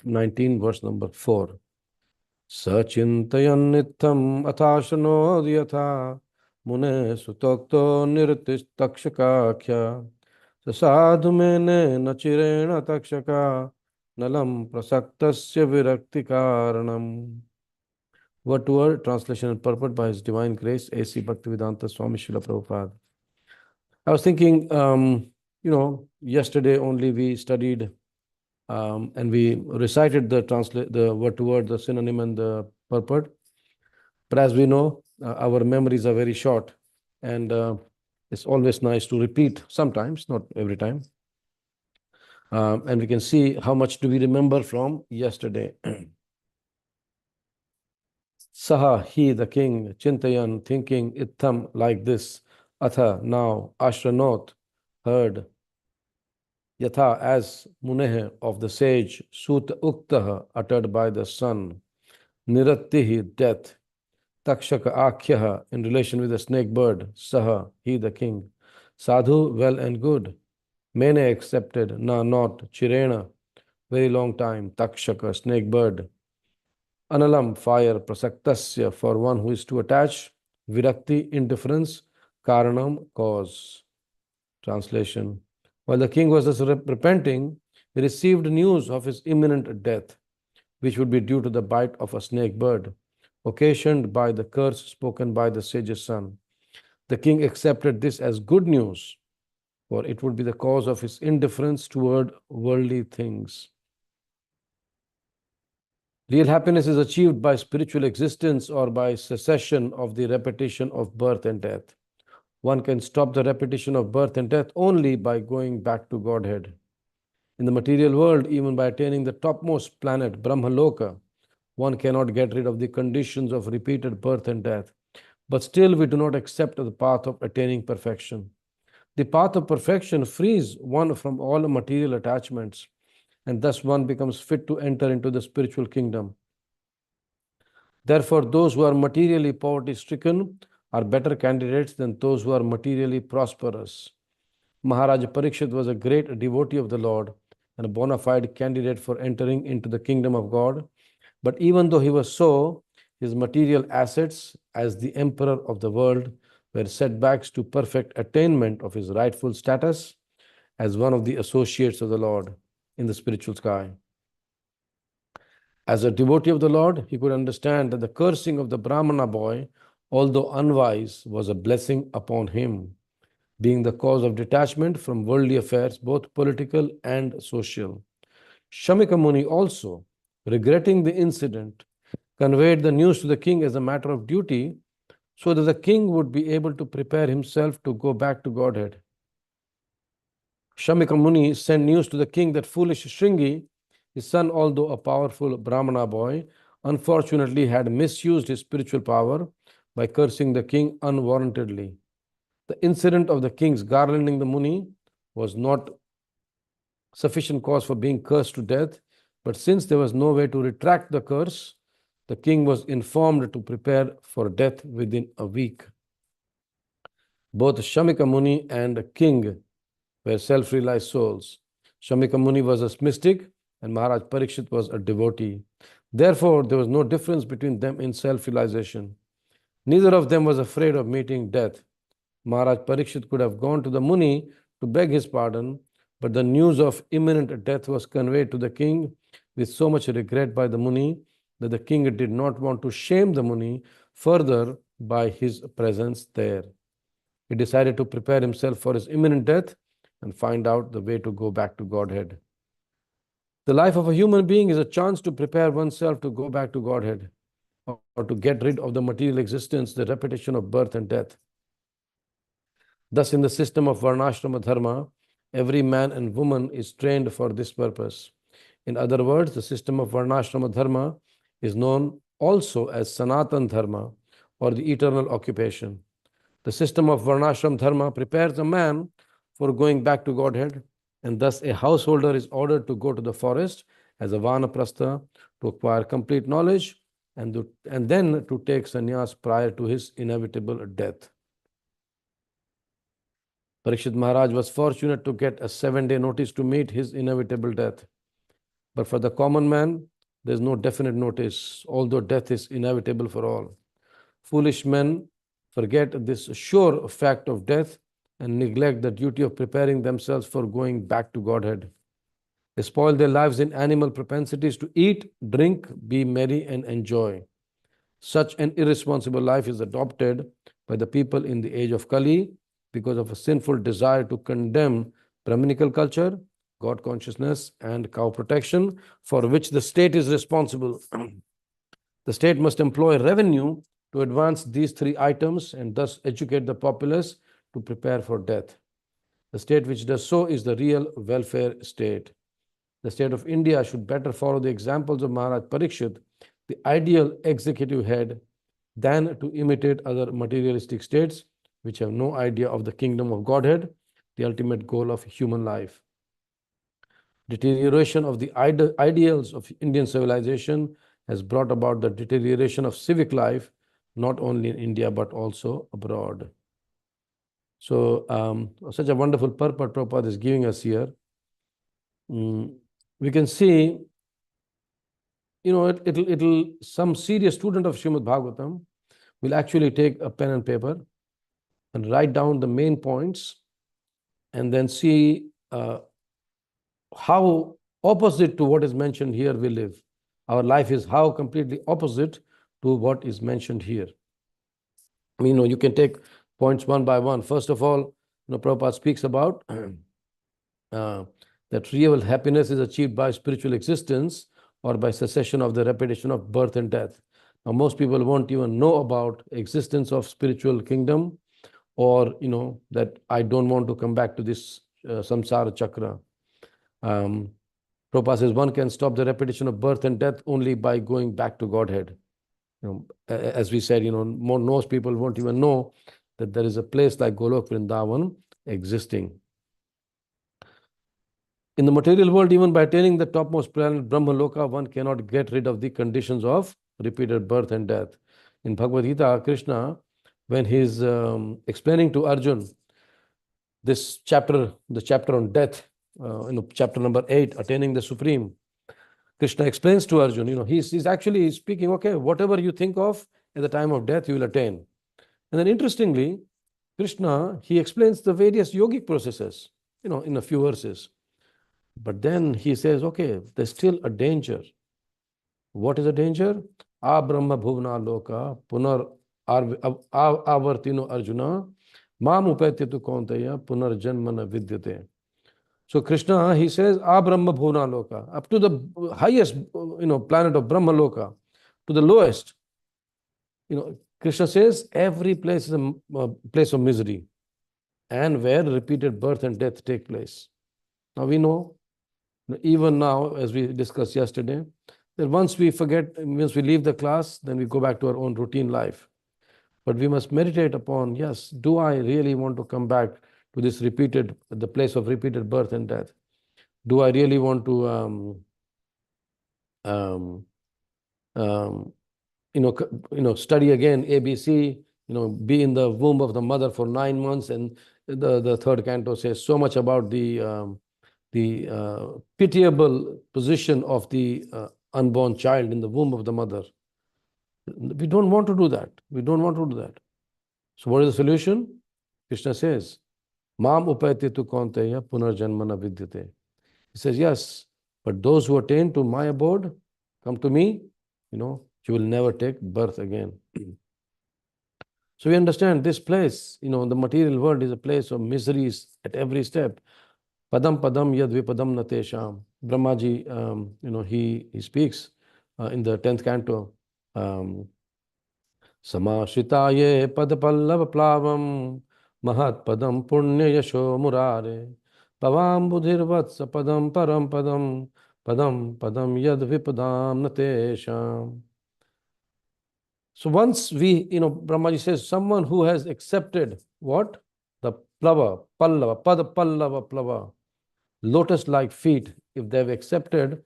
19, verse number 4. Sachintayan nitham athashanod yatha mune sutokto nirtistakshakakya sasadhu mene nachirena takshaka nalam prasaktasya virakti karanam. Word to word translation and purport by His Divine Grace, A.C. Bhaktivedanta Swami Srila Prabhupada. I was thinking, yesterday only we studied and we recited the word to word, the synonym and the purport. But as we know, our memories are very short, and it's always nice to repeat sometimes, not every time. And we can see how much do we remember from yesterday. Saha, he, the king, Chintayan, thinking, Itham, like this, Atha, now, Ashranot, heard, Yatha, as Muneha, of the sage, Sut Uktaha, uttered by the sun, Nirattihi, death, Takshaka Akhyaha, in relation with the snake bird, Saha, he, the king, Sadhu, well and good, Mene, accepted, Na, not, Chirena, very long time, Takshaka, snake bird, Analam, fire, prasaktasya, for one who is to attach, virakti, indifference, karanam, cause. Translation. While the king was thus repenting, he received news of his imminent death, which would be due to the bite of a snake bird, occasioned by the curse spoken by the sage's son. The king accepted this as good news, for it would be the cause of his indifference toward worldly things. Real happiness is achieved by spiritual existence or by cessation of the repetition of birth and death. One can stop the repetition of birth and death only by going back to Godhead. In the material world, even by attaining the topmost planet, Brahmaloka, one cannot get rid of the conditions of repeated birth and death. But still, we do not accept the path of attaining perfection. The path of perfection frees one from all material attachments, and thus one becomes fit to enter into the spiritual kingdom. Therefore, those who are materially poverty-stricken are better candidates than those who are materially prosperous. Maharaj Parikshit was a great devotee of the Lord and a bona fide candidate for entering into the kingdom of God. But even though he was so, his material assets as the emperor of the world were setbacks to perfect attainment of his rightful status as one of the associates of the Lord in the spiritual sky. As a devotee of the Lord, he could understand that the cursing of the Brahmana boy, although unwise, was a blessing upon him, being the cause of detachment from worldly affairs, both political and social. Shamika Muni also, regretting the incident, conveyed the news to the king as a matter of duty, so that the king would be able to prepare himself to go back to Godhead. Shamika Muni sent news to the king that foolish Shringi, his son, although a powerful Brahmana boy, unfortunately had misused his spiritual power by cursing the king unwarrantedly. The incident of the king's garlanding the Muni was not sufficient cause for being cursed to death, but since there was no way to retract the curse, the king was informed to prepare for death within a week. Both Shamika Muni and the king were self-realized souls. Shamika Muni was a mystic and Maharaj Parikshit was a devotee. Therefore, there was no difference between them in self-realization. Neither of them was afraid of meeting death. Maharaj Parikshit could have gone to the Muni to beg his pardon, but the news of imminent death was conveyed to the king with so much regret by the Muni that the king did not want to shame the Muni further by his presence there. He decided to prepare himself for his imminent death and find out the way to go back to Godhead. The life of a human being is a chance to prepare oneself to go back to Godhead or to get rid of the material existence, the repetition of birth and death. Thus, in the system of Varnashrama Dharma, every man and woman is trained for this purpose. In other words, the system of Varnashrama Dharma is known also as Sanatan Dharma or the eternal occupation. The system of Varnashram Dharma prepares a man for going back to Godhead, and thus a householder is ordered to go to the forest as a Vanaprastha to acquire complete knowledge and then to take sannyas prior to his inevitable death. Parikshit Maharaj was fortunate to get a 7-day notice to meet his inevitable death. But for the common man, there is no definite notice, although death is inevitable for all. Foolish men forget this sure fact of death and neglect the duty of preparing themselves for going back to Godhead. They spoil their lives in animal propensities to eat, drink, be merry, and enjoy. Such an irresponsible life is adopted by the people in the age of Kali because of a sinful desire to condemn Brahminical culture, God consciousness, and cow protection, for which the state is responsible. The state must employ revenue to advance these three items and thus educate the populace to prepare for death. The state which does so is the real welfare state. The state of India should better follow the examples of Maharaj Parikshit, the ideal executive head, than to imitate other materialistic states which have no idea of the kingdom of Godhead, the ultimate goal of human life. Deterioration of the ideals of Indian civilization has brought about the deterioration of civic life, not only in India but also abroad. So, such a wonderful purport Prabhupada is giving us here. We can see, it'll some serious student of Srimad Bhagavatam will actually take a pen and paper and write down the main points and then see how opposite to what is mentioned here we live. Our life is how completely opposite to what is mentioned here. I mean, you can take points one by one. First of all, Prabhupada speaks about that real happiness is achieved by spiritual existence or by cessation of the repetition of birth and death. Now, most people won't even know about existence of spiritual kingdom, or that I don't want to come back to this samsara chakra. Prabhupada says one can stop the repetition of birth and death only by going back to Godhead. As we said, most people won't even know that there is a place like Golok Vrindavan existing. In the material world, even by attaining the topmost planet, Brahmaloka, one cannot get rid of the conditions of repeated birth and death. In Bhagavad Gita, Krishna, when he's explaining to Arjun this chapter, the chapter on death, chapter number 8, attaining the Supreme, Krishna explains to Arjun, he's actually speaking, okay, whatever you think of at the time of death, you will attain. And then interestingly, Krishna, he explains the various yogic processes, in a few verses. But then he says, okay, there's still a danger. What is the danger? Abrahma bhuvna loka punar avartino Arjuna mam upaityatu kaunteya punar janmana vidyate. So Krishna, he says, Abrahma bhuvna loka, up to the highest, planet of Brahma loka, to the lowest. Krishna says every place is a place of misery, and where repeated birth and death take place. Now we know, even now, as we discussed yesterday, that once we leave the class, then we go back to our own routine life. But we must meditate upon, yes, do I really want to come back to this the place of repeated birth and death? Do I really want to, study again ABC, be in the womb of the mother for 9 months? And the third canto says so much about the pitiable position of the unborn child in the womb of the mother. We don't want to do that. We don't want to do that. So what is the solution? Krishna says, Mam upaityatu kaunteya punarjanmana vidyate. He says, yes, but those who attain to my abode, come to me, you will never take birth again. So we understand this place, the material world is a place of miseries at every step. Padam padam yad vipadam natesham. Brahmaji, he speaks in the 10th canto. Samashitaye padapallav plavam mahat padam punya yasho murare pavam budhirvatsa padam param padam padam padam yad vipadam natesham. So once Brahmaji says, someone who has accepted what? The plava, pallava, pada pallava plava, lotus-like feet, if they have accepted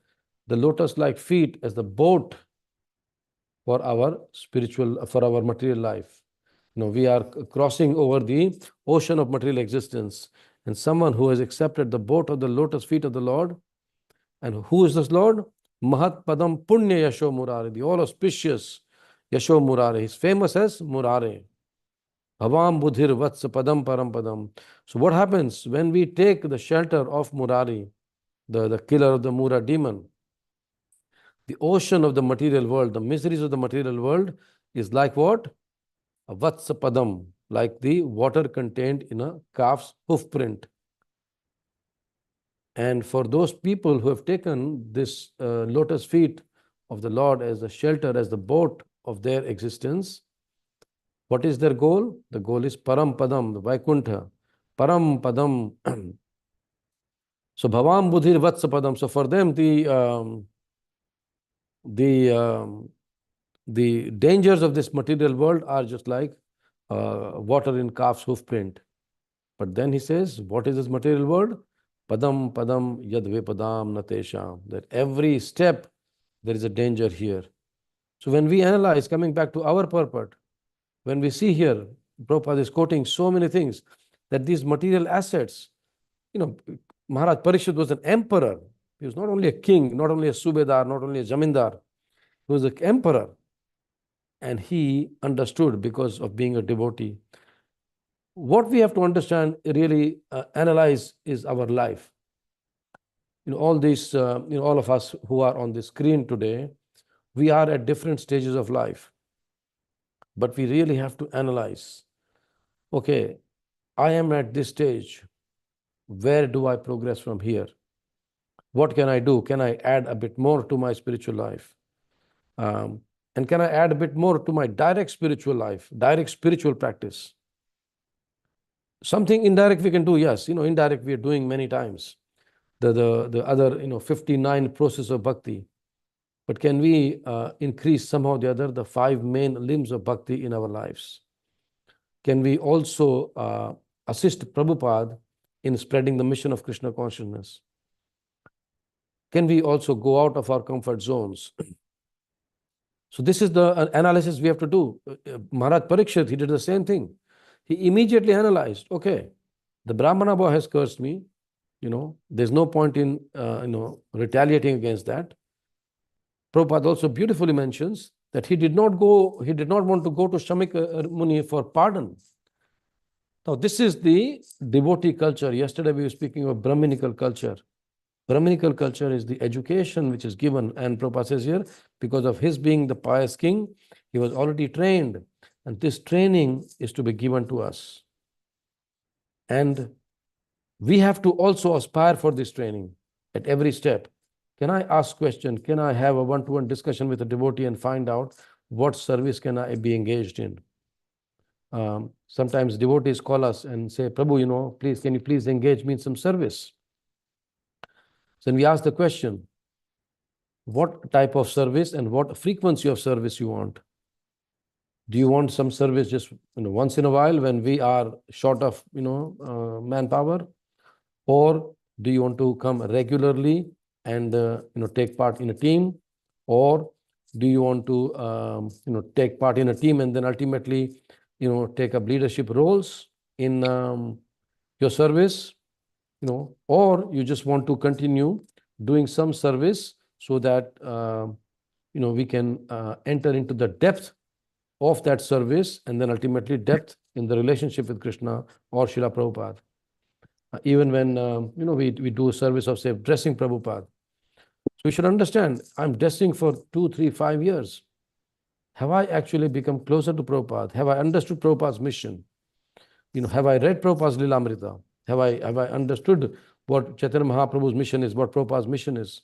the lotus-like feet as the boat for our material life. We are crossing over the ocean of material existence. And someone who has accepted the boat of the lotus feet of the Lord, And who is this Lord? Mahat Padam Punya Yasho Murare, the all auspicious Yasho Murare. He's famous as Murare. Bhavam Budhir Vatsa Padam Param Padam. So what happens when we take the shelter of Murari, the killer of the Mura demon, the ocean of the material world, the miseries of the material world is like what? A Vatsa Padam, like the water contained in a calf's hoof print. And for those people who have taken this lotus feet of the Lord as the shelter, as the boat of their existence, what is their goal? The goal is Param Padam, the Vaikuntha. Param Padam. So Bhavam Budhir Vatsa Padam. So for them, the dangers of this material world are just like water in calf's hoof print. But then he says, what is this material world? Padam Padam Yad Vipadam Natesham. That every step there is a danger here. So when we analyze, coming back to our purport, when we see here, Prabhupada is quoting so many things, that these material assets, Maharaj Parikshit was an emperor. He was not only a king, not only a subedar, not only a zamindar. He was an emperor. And he understood because of being a devotee. What we have to understand, really analyze, is our life. All these, all of us who are on the screen today, we are at different stages of life. But we really have to analyze. Okay, I am at this stage. Where do I progress from here? What can I do? Can I add a bit more to my spiritual life? And can I add a bit more to my direct spiritual life, direct spiritual practice? Something indirect we can do, yes. Indirect we are doing many times. The other, 59 process of bhakti. But can we increase somehow or the other the 5 main limbs of bhakti in our lives? Can we also assist Prabhupada in spreading the mission of Krishna consciousness? Can we also go out of our comfort zones? So this is the analysis we have to do. Maharaj Parikshit, he did the same thing. He immediately analyzed, okay, the Brahmana boy has cursed me. There's no point in, retaliating against that. Prabhupada also beautifully mentions that he did not want to go to Shamika Muni for pardon. Now, this is the devotee culture. Yesterday we were speaking of Brahminical culture. Brahminical culture is the education which is given, and Prabhupada says here, because of his being the pious king, he was already trained, and this training is to be given to us. And we have to also aspire for this training at every step. Can I ask question? Can I have a one-to-one discussion with a devotee and find out what service can I be engaged in? Sometimes devotees call us and say, Prabhu, please, can you please engage me in some service? So then we ask the question, what type of service and what frequency of service you want? Do you want some service just once in a while when we are short of manpower, or do you want to come regularly and take part in a team, or do you want to take part in a team and then ultimately take up leadership roles in your service, or you just want to continue doing some service so that we can enter into the depth of that service, and then ultimately depth in the relationship with Krishna or Srila Prabhupada. Even when we do a service of, say, dressing Prabhupada. So we should understand, I'm dressing for 2, 3, 5 years. Have I actually become closer to Prabhupada? Have I understood Prabhupada's mission? Have I read Prabhupada's Lilamrita? Have I understood what Chaitanya Mahaprabhu's mission is, what Prabhupada's mission is?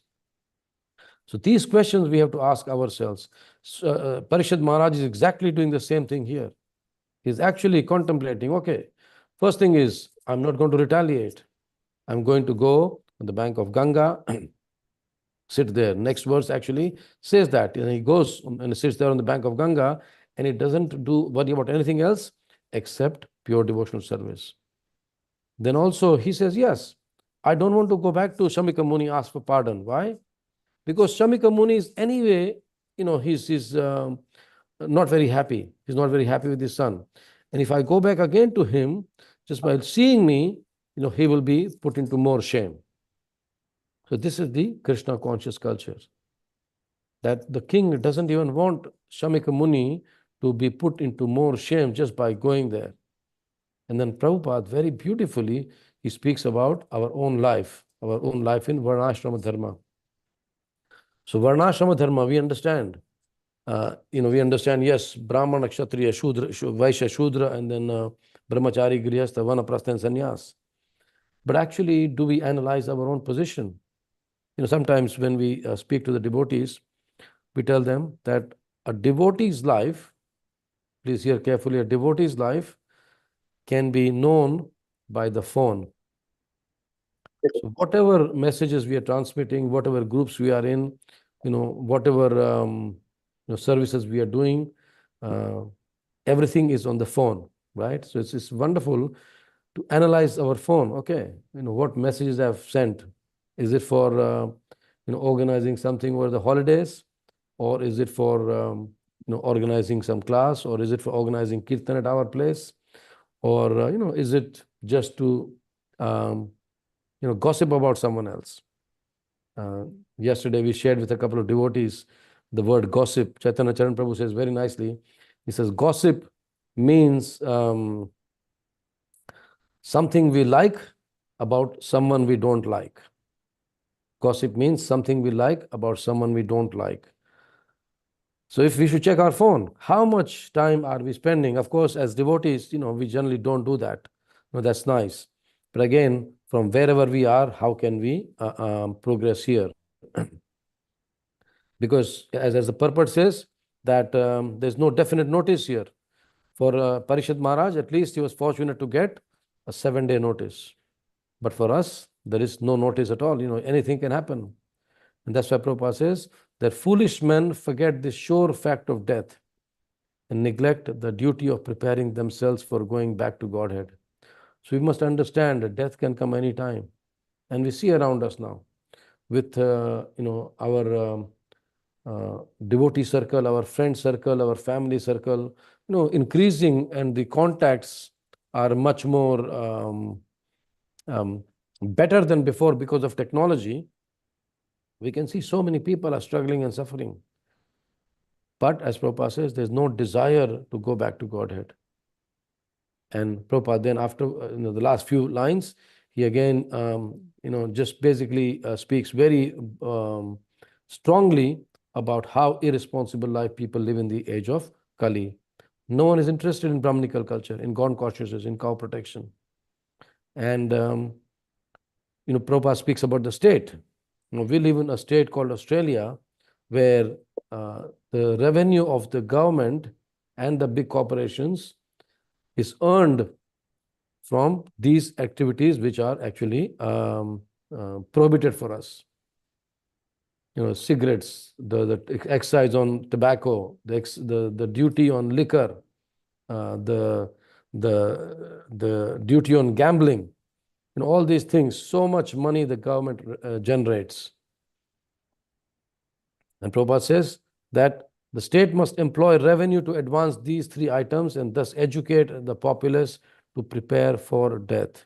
So these questions we have to ask ourselves. Parishad Maharaj is exactly doing the same thing here. He's actually contemplating, okay, first thing is, I'm not going to retaliate. I'm going to go on the bank of Ganga, sit there. Next verse actually says that. He goes and sits there on the bank of Ganga, and he doesn't worry about anything else except pure devotional service. Then also he says, yes, I don't want to go back to Shamika Muni, ask for pardon. Why? Because Shamika Muni is anyway, he's not very happy. He's not very happy with his son. And if I go back again to him, just by seeing me, he will be put into more shame. So this is the Krishna conscious culture. That the king doesn't even want Shamika Muni to be put into more shame just by going there. And then Prabhupada, very beautifully, he speaks about our own life in Varnashrama Dharma. So Varnashrama Dharma, we understand. We understand, yes, Brahmana, Kshatriya, Shudra, Vaishya, Shudra, and then Brahmachari, Grihastha, Vanaprastha, and Sannyas. But actually, do we analyze our own position? Sometimes when we speak to the devotees, we tell them that a devotee's life, please hear carefully, a devotee's life can be known by the phone. So whatever messages we are transmitting, whatever groups we are in, whatever services we are doing, everything is on the phone, right? So it's wonderful to analyze our phone. Okay, what messages I've sent. Is it for organizing something over the holidays, or is it for organizing some class, or is it for organizing kirtan at our place, or is it just to gossip about someone else? Yesterday we shared with a couple of devotees the word gossip. Chaitanya Charan Prabhu says very nicely. He says gossip means something we like about someone we don't like. Gossip means something we like about someone we don't like. So if we should check our phone, how much time are we spending? Of course, as devotees, we generally don't do that. That's nice. But again, from wherever we are, how can we progress here? Because as the purport says, that there's no definite notice here. For Parishad Maharaj, at least he was fortunate to get a 7-day notice. But for us, there is no notice at all. Anything can happen. And that's why Prabhupada says that foolish men forget the sure fact of death and neglect the duty of preparing themselves for going back to Godhead. So we must understand that death can come any time. And we see around us now with our devotee circle, our friend circle, our family circle, increasing, and the contacts are much more better than before because of technology. We can see so many people are struggling and suffering. But as Prabhupada says, there's no desire to go back to Godhead. And Prabhupada then, after the last few lines, he again just basically speaks very strongly about how irresponsible life people live in the age of Kali. No one is interested in Brahmanical culture, in God consciousness, in cow protection. And Prabhupada speaks about the state. We live in a state called Australia, where the revenue of the government and the big corporations is earned from these activities which are actually prohibited for us. Cigarettes, the excise on tobacco, the duty on liquor, the duty on gambling, all these things, so much money the government generates. And Prabhupada says that the state must employ revenue to advance these 3 items and thus educate the populace to prepare for death.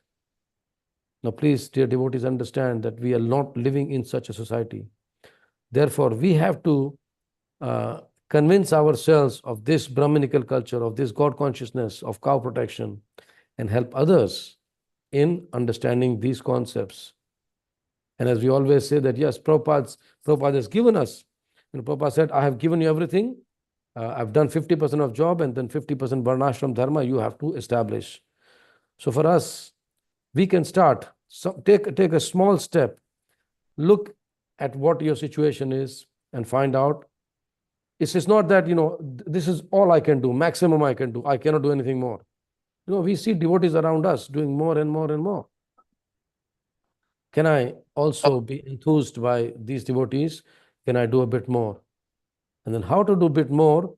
Now, please, dear devotees, understand that we are not living in such a society. Therefore, we have to convince ourselves of this Brahmanical culture, of this God consciousness, of cow protection, and help others in understanding these concepts. And as we always say that, yes, Prabhupada has given us. Prabhupada said, I have given you everything. I've done 50% of job, and then 50% Varnashram Dharma you have to establish. So for us, we can start. So take a small step. Look at what your situation is and find out. It's not that, this is all I can do, maximum I can do. I cannot do anything more. We see devotees around us doing more and more and more. Can I also be enthused by these devotees? Can I do a bit more? And then how to do a bit more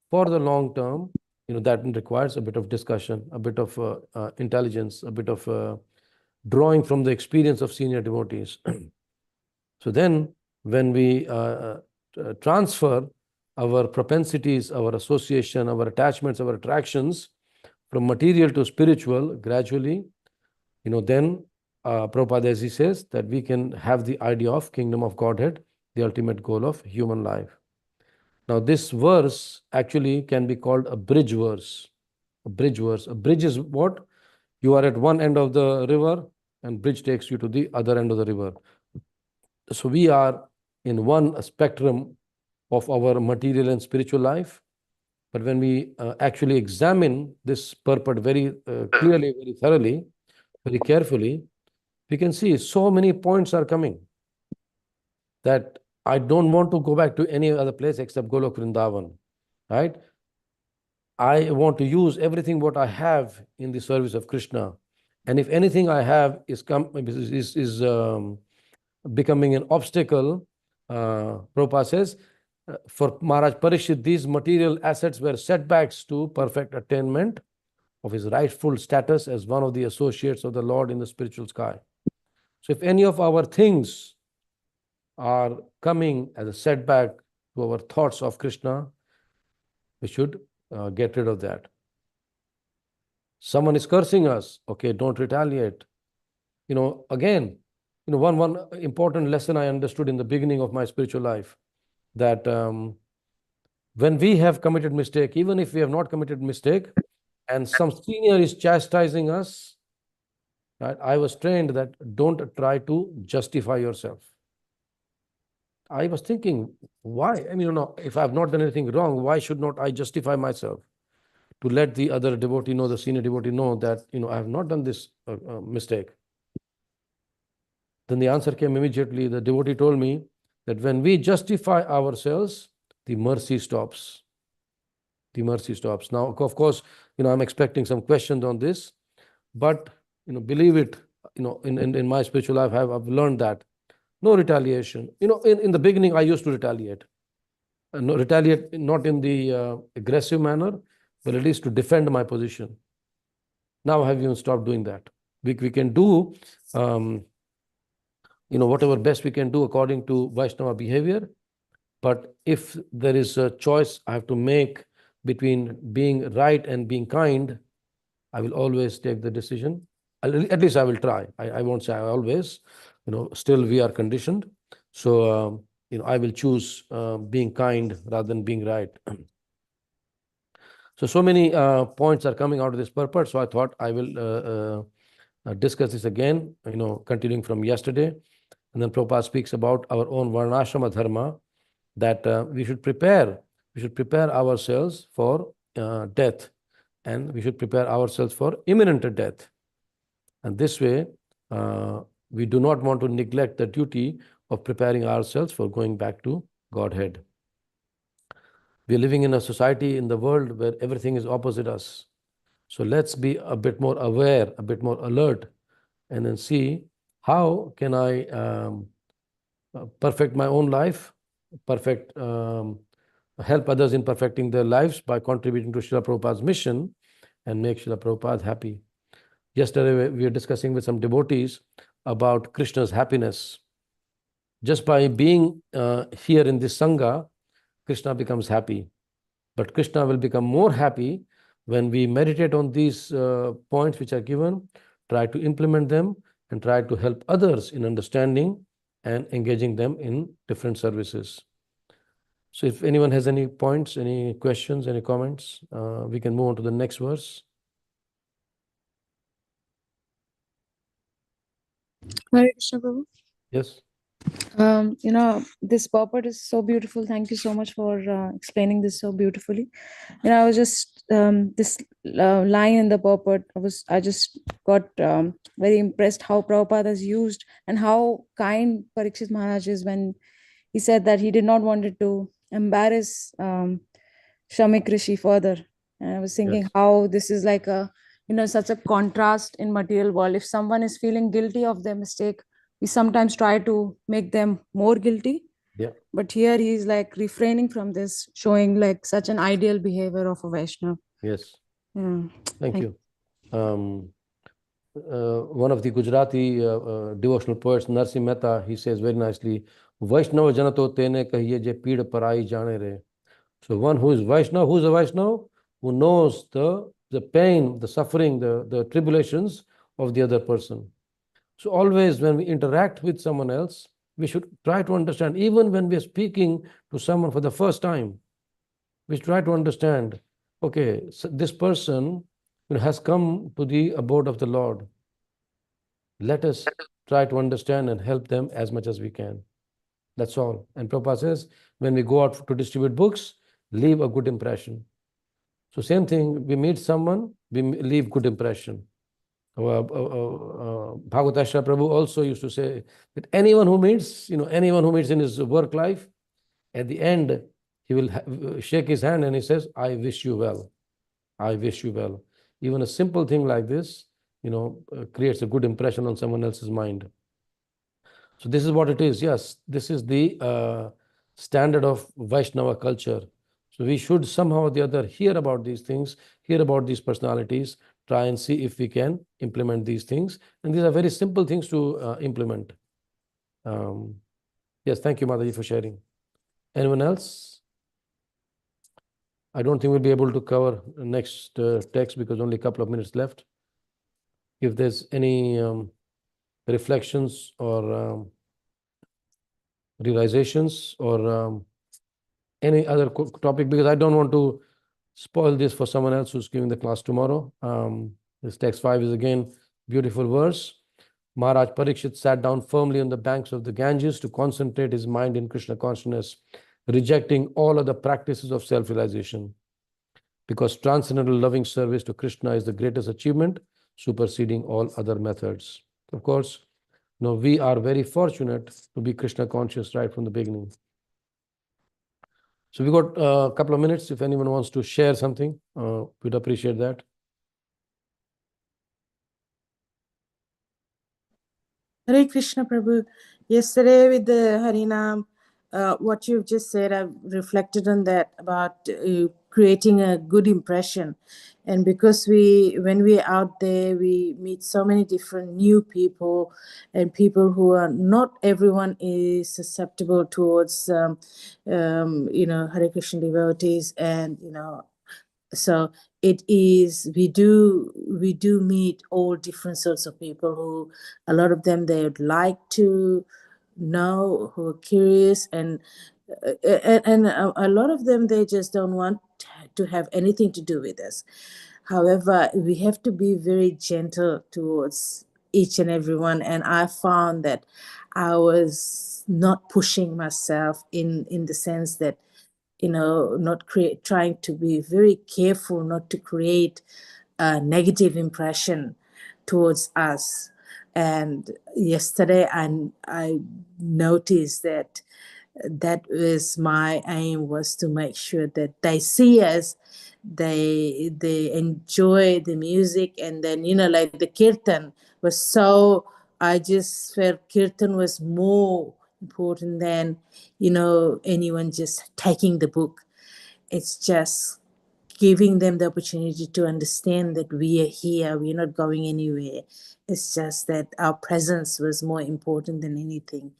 for the long term, that requires a bit of discussion, a bit of intelligence, a bit of drawing from the experience of senior devotees. So then when we transfer our propensities, our association, our attachments, our attractions from material to spiritual gradually, then Prabhupada, as he says, that we can have the idea of kingdom of Godhead, the ultimate goal of human life. Now, this verse actually can be called a bridge verse. A bridge verse. A bridge is what? You are at one end of the river and bridge takes you to the other end of the river. So we are in one spectrum of our material and spiritual life. But when we actually examine this purport very clearly, very thoroughly, very carefully, we can see so many points are coming that I don't want to go back to any other place except Golok Vrindavan, right? I want to use everything what I have in the service of Krishna. And if anything I have is becoming an obstacle, Prabhupada says, for Maharaj Parikshit, these material assets were setbacks to perfect attainment of his rightful status as one of the associates of the Lord in the spiritual sky. So if any of our things are coming as a setback to our thoughts of Krishna, we should get rid of that. Someone is cursing us, okay, don't retaliate. Again, one important lesson I understood in the beginning of my spiritual life, that when we have committed mistake, even if we have not committed mistake, and some senior is chastising us, right, I was trained that don't try to justify yourself. I was thinking, why? If I have not done anything wrong, why should not I justify myself? To let the other devotee know, the senior devotee know that, I have not done this mistake. Then the answer came immediately. The devotee told me that when we justify ourselves, the mercy stops. The mercy stops. Now, of course, I'm expecting some questions on this, but, believe it, in my spiritual life, I've learned that no retaliation. In the beginning, I used to retaliate. Retaliate not in the aggressive manner, but at least to defend my position. Now I have even stopped doing that. We can do, whatever best we can do according to Vaishnava behavior. But if there is a choice I have to make between being right and being kind, I will always take the decision. At least I will try. I won't say I always. Still we are conditioned. So, I will choose being kind rather than being right. So many points are coming out of this purport. So I thought I will discuss this again, continuing from yesterday. And then Prabhupada speaks about our own varnashrama dharma, that we should prepare ourselves for death, and we should prepare ourselves for imminent death. And this way, we do not want to neglect the duty of preparing ourselves for going back to Godhead. We are living in a society, in the world, where everything is opposite us. So let's be a bit more aware, a bit more alert, and then see how can I perfect my own life, help others in perfecting their lives by contributing to Srila Prabhupada's mission and make Srila Prabhupada happy. Yesterday, we were discussing with some devotees about Krishna's happiness. Just by being here in this Sangha, Krishna becomes happy. But Krishna will become more happy when we meditate on these points which are given, try to implement them, and try to help others in understanding and engaging them in different services. So if anyone has any points, any questions, any comments, we can move on to the next verse. Hare Krishna, Prabhu. Yes. This purport is so beautiful. Thank you so much for explaining this so beautifully. I was just this line in the purport. I just got very impressed how Prabhupada has used and how kind Parikshit Maharaj is when he said that he did not wanted to embarrass Shamik Rishi further. And I was thinking how this is like a such a contrast in material world. If someone is feeling guilty of their mistake, we sometimes try to make them more guilty. Yeah. But here he is like refraining from this, showing like such an ideal behavior of a Vaishnava. Yes. Yeah. Thank you. One of the Gujarati devotional poets, Narsi Mehta, he says very nicely, Vaishnava janato tene kahiye je peed parai jane re. So one who is Vaishnava, who is a Vaishnava? Who knows the pain, the suffering, the tribulations of the other person. So always when we interact with someone else, we should try to understand, even when we are speaking to someone for the first time, we should try to understand, okay, so this person has come to the abode of the Lord. Let us try to understand and help them as much as we can. That's all. And Prabhupada says, when we go out to distribute books, leave a good impression. So same thing, we meet someone, we leave good impression. Bhagavatam Prabhu also used to say that anyone who meets, anyone who meets in his work life, at the end, he will shake his hand and he says, I wish you well. I wish you well. Even a simple thing like this, creates a good impression on someone else's mind. So this is what it is. Yes, this is the standard of Vaishnava culture. So we should somehow or the other hear about these things, hear about these personalities, try and see if we can implement these things. And these are very simple things to implement. Yes, thank you, Mataji, for sharing. Anyone else? I don't think we'll be able to cover the next text because only a couple of minutes left. If there's any reflections or realizations or any other topic, because I don't want to spoil this for someone else who's giving the class tomorrow. This text 5 is again beautiful verse. Maharaj Parikshit sat down firmly on the banks of the Ganges to concentrate his mind in Krishna consciousness, rejecting all other practices of self-realization. Because transcendental loving service to Krishna is the greatest achievement, superseding all other methods. Of course, we are very fortunate to be Krishna conscious right from the beginning. So we got a couple of minutes. If anyone wants to share something, we'd appreciate that. Hare Krishna Prabhu. Yesterday with the Harinam, what you've just said, I've reflected on that about creating a good impression. And because when we're out there, we meet so many different new people and people who are not everyone is susceptible towards, Hare Krishna devotees and, so it is, we do meet all different sorts of people who, a lot of them, they would like to know, who are curious, and a lot of them, they just don't want to have anything to do with us. However, we have to be very gentle towards each and everyone, and I found that I was not pushing myself in the sense that, not trying to be very careful not to create a negative impression towards us. And yesterday I noticed that was my aim, was to make sure that they see us, they enjoy the music, and then like the kirtan was so, I just felt kirtan was more important than anyone just taking the book. It's just giving them the opportunity to understand that we are here, we're not going anywhere. It's just that our presence was more important than anything.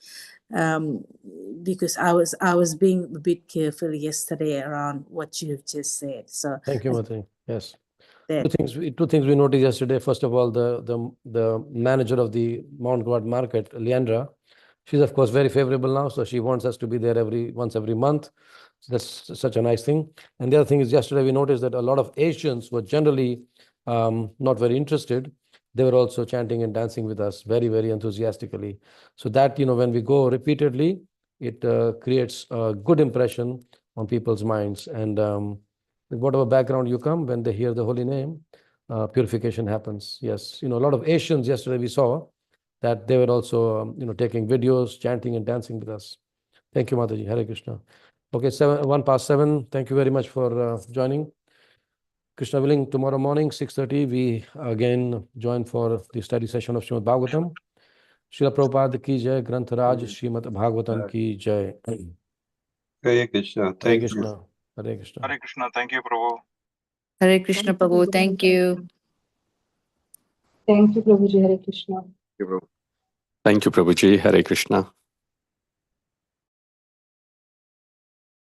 Because I was being a bit careful yesterday around what you have just said. So thank you, Mati. Yes. that, Two things we noticed yesterday. First of all, the manager of the Mount Guard market, Leandra, she's of course very favorable now, so she wants us to be there once every month. So that's such a nice thing. And the other thing is, yesterday we noticed that a lot of Asians were generally not very interested. They were also chanting and dancing with us very, very enthusiastically. So that, when we go repeatedly, it creates a good impression on people's minds. And whatever background you come, when they hear the holy name, purification happens. Yes, a lot of Asians yesterday we saw that they were also, taking videos, chanting and dancing with us. Thank you, Mataji. Hare Krishna. Okay, 7:01. Thank you very much for joining. Krishna willing, tomorrow morning, 6:30, we again join for the study session of Srimad Bhagavatam. Srila Prabhupada ki jai, Grantharaj Srimad Bhagavatam ki jai. Hare Krishna. Thank you. Krishna. Hare Krishna. Hare Krishna. Thank you, Prabhu. Hare Krishna Prabhu, thank you. Thank you, Prabhuji. Hare Krishna. Thank you, Prabhuji. Hare Krishna.